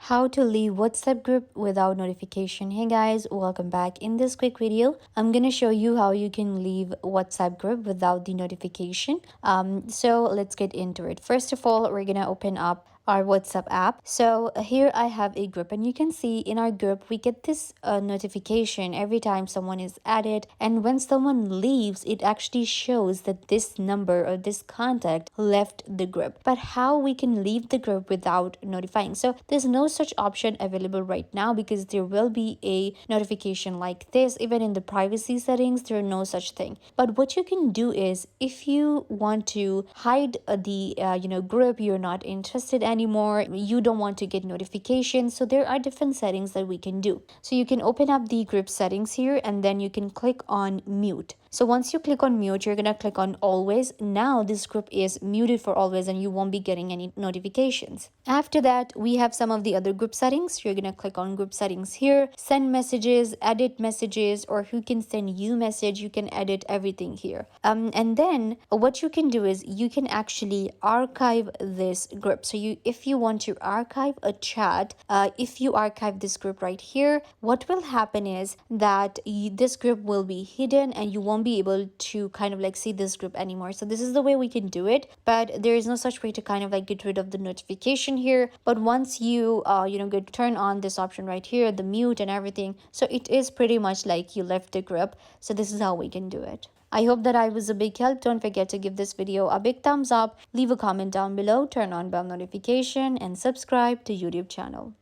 How to leave WhatsApp group without notification. Hey guys, welcome back. In this quick video, I'm gonna show you how you can leave WhatsApp group without the notification. So let's get into it. First of all, we're gonna open up our WhatsApp app. So here I have a group, and you can see in our group we get this notification every time someone is added, and when someone leaves it actually shows that this number or this contact left the group. But how we can leave the group without notifying? So there's no such option available right now because there will be a notification like this. Even in the privacy settings, there are no such thing. But what you can do is, if you want to hide the group, you're not interested anymore, you don't want to get notifications, so there are different settings that we can do. So you can open up the group settings here, and then you can click on mute. So once you click on mute, you're gonna click on always. Now this group is muted for always and you won't be getting any notifications. After that, we have some of the other group settings. You're gonna click on group settings here, send messages, edit messages, or who can send you message. You can edit everything here. And then what you can do is you can actually archive this group. So if you want to archive a chat, if you archive this group right here, what will happen is that this group will be hidden and you won't be able to kind of like see this group anymore. So this is the way we can do it, but there is no such way to kind of like get rid of the notification here. But once you get turn on this option right here, the mute and everything, so it is pretty much like you left the group. So this is how we can do it. I hope that I was a big help. Don't forget to give this video a big thumbs up, leave a comment down below, turn on bell notification, and subscribe to YouTube channel.